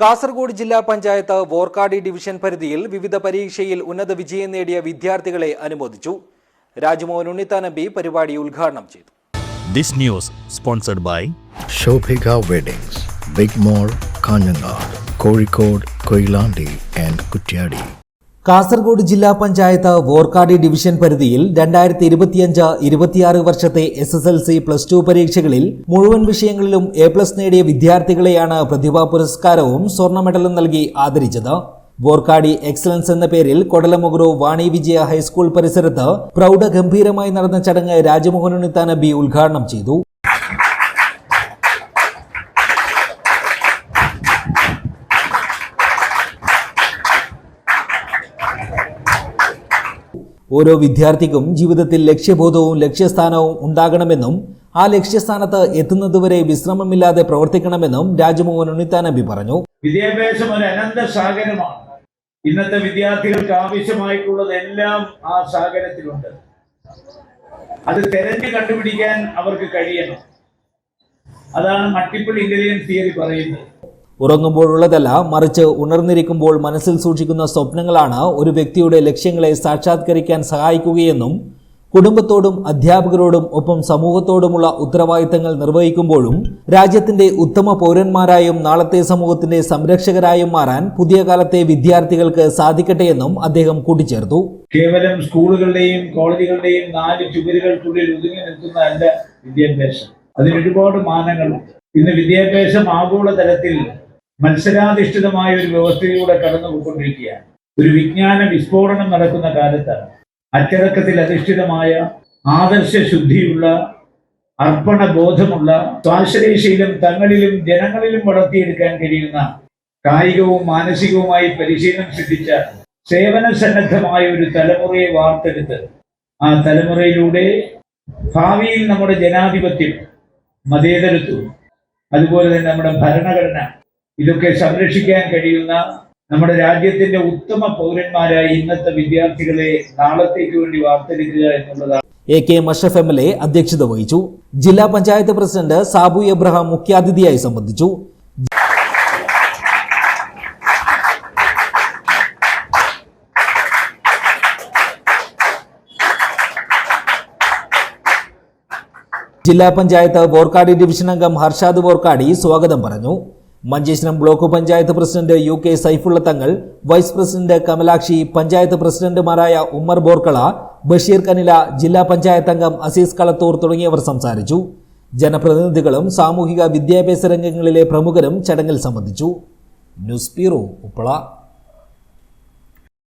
കാസർഗോഡ് ജില്ലാ പഞ്ചായത്ത് വോർക്കാടി ഡിവിഷൻ പരിധിയിൽ വിവിധ പരീക്ഷയിൽ ഉന്നത വിജയം നേടിയ വിദ്യാർത്ഥികളെ അനുമോദിച്ചു. രാജ്മോഹൻ ഉണ്ണിത്താൻ എംപി പരിപാടി ഉദ്ഘാടനം ചെയ്തു. This news sponsored by Shobhika Weddings, Big Mall, Kanyanad, Kozhikode, Koilandi and Kutyadi. Kasaragod ജില്ലാ പഞ്ചായത്ത് വോർക്കാടി ഡിവിഷൻ പരിധിയിൽ 2025-26 വർഷത്തെ SSLC +2 പരീക്ഷകളിൽ മുഴുവൻ വിഷയങ്ങളിലും A+ നേടിയ വിദ്യാർത്ഥികളെയാണ് പ്രതിഭാ പുരസ്കാരവും സ്വർണ്ണ മെഡലും നൽകി ആദരിച്ചത്. വോർക്കാടി എക്സലൻസ് എന്ന പേരിൽ കൊടലമുഗറു വാണി വിജയ ഹൈസ്കൂൾ പരിസരത്ത് പ്രൗഢഗംഭീരമായി നടന്ന ചടങ്ങ് രാജ്മോഹൻ ഉണ്ണിത്താൻ എംപി ഉദ്ഘാടനം ചെയ്തു. ഓരോ വിദ്യാർത്ഥിക്കും ജീവിതത്തിൽ ലക്ഷ്യബോധവും ലക്ഷ്യസ്ഥാനവും ഉണ്ടാകണമെന്നും ആ ലക്ഷ്യസ്ഥാനത്ത് എത്തുന്നതുവരെ വിശ്രമമില്ലാതെ പ്രവർത്തിക്കണമെന്നും രാജ്മോഹൻ ഉണ്ണിത്താൻ എംപി പറഞ്ഞു. വിദ്യാഭ്യാസം ഒരു അനന്ത സാഗരമാണ്. ഇന്നത്തെ വിദ്യാർത്ഥികൾക്ക് ആവശ്യമായിട്ടുള്ളതെല്ലാം ആ സാഗരത്തിലുണ്ട്. അത് തെരഞ്ഞു കണ്ടുപിടിക്കാൻ അവർക്ക് കഴിയണം. അതാണ് മൾട്ടിപ്പിൾ ഇന്റലിജൻസ് തിയറി പറയുന്നത്. ഉറങ്ങുമ്പോഴുള്ളതല്ല, മറിച്ച് ഉണർന്നിരിക്കുമ്പോൾ മനസ്സിൽ സൂക്ഷിക്കുന്ന സ്വപ്നങ്ങളാണ് ഒരു വ്യക്തിയുടെ ലക്ഷ്യങ്ങളെ സാക്ഷാത്കരിക്കാൻ സഹായിക്കുകയെന്നും കുടുംബത്തോടും അധ്യാപകരോടും ഒപ്പം സമൂഹത്തോടുമുള്ള ഉത്തരവാദിത്തങ്ങൾ നിർവഹിക്കുമ്പോഴും രാജ്യത്തിന്റെ ഉത്തമ പൗരന്മാരായും നാളത്തെ സമൂഹത്തിന്റെ സംരക്ഷകരായും മാറാൻ പുതിയ കാലത്തെ വിദ്യാർത്ഥികൾക്ക് സാധിക്കട്ടെയെന്നും അദ്ദേഹം കൂട്ടിച്ചേർത്തു. കേവലം സ്കൂളുകളുടെയും കോളേജുകളുടെയും 4 ചുവരുകൾക്കുള്ളിൽ ഒതുങ്ങി നിൽക്കുന്നതല്ല വിദ്യാഭ്യാസം. അതിന് ഒരുപാട് മാനങ്ങളുണ്ട്. ഇന്ന് വിദ്യാഭ്യാസം ആഗോളതലത്തിൽ മത്സരാധിഷ്ഠിതമായ ഒരു വ്യവസ്ഥയിലൂടെ കടന്നുപോയിക്കൊണ്ടിരിക്കുകയാണ്. ഒരു വിജ്ഞാന വിസ്ഫോടനം നടക്കുന്ന കാലത്താണ് അച്ചടക്കത്തിൽ അധിഷ്ഠിതമായ ആദർശ ശുദ്ധിയുള്ള അർപ്പണബോധമുള്ള സ്വാശ്രയശീലം തങ്ങളിലും ജനങ്ങളിലും വളർത്തിയെടുക്കാൻ കഴിയുന്ന കായികവും മാനസികവുമായി പരിശീലനം സിദ്ധിച്ച സേവന സന്നദ്ധമായ ഒരു തലമുറയെ വാർത്തെടുത്ത് ആ തലമുറയിലൂടെ ഭാവിയിൽ നമ്മുടെ ജനാധിപത്യം, മതേതരത്വം, അതുപോലെ തന്നെ നമ്മുടെ ഭരണഘടന ഇതൊക്കെ സംരക്ഷിക്കാൻ കഴിയുന്ന നമ്മുടെ രാജ്യത്തിന്റെ ഉത്തമ പൗരന്മാരായി ഇന്നത്തെ വിദ്യാർത്ഥികളെ നാളത്തേക്ക് വേണ്ടി വാർത്തെടുക്കുക എന്നുള്ളതാണ്. AK മഷറഫ് MLA അധ്യക്ഷത വഹിച്ചു. ജില്ലാ പഞ്ചായത്ത് പ്രസിഡന്റ് സാബു എബ്രഹാം മുഖ്യാതിഥിയായി സംബന്ധിച്ചു. ജില്ലാ പഞ്ചായത്ത് വോർക്കാടി ഡിവിഷൻ അംഗം ഹർഷാദ് വോർക്കാടി സ്വാഗതം പറഞ്ഞു. Manjeshwaram block panchayat president UK Saifullah തങ്ങൾ, വൈസ് പ്രസിഡന്റ് കമലാക്ഷി, പഞ്ചായത്ത് പ്രസിഡന്റുമാരായ ഉമ്മർ ബോർക്കള, ബഷീർ കനില, ജില്ലാ പഞ്ചായത്ത് അംഗം അസീസ് കളത്തൂർ തുടങ്ങിയവർ സംസാരിച്ചു. ജനപ്രതിനിധികളും സാമൂഹിക വിദ്യാഭ്യാസ രംഗങ്ങളിലെ പ്രമുഖരും ചടങ്ങിൽ സംബന്ധിച്ചു. News bureau, Uppala.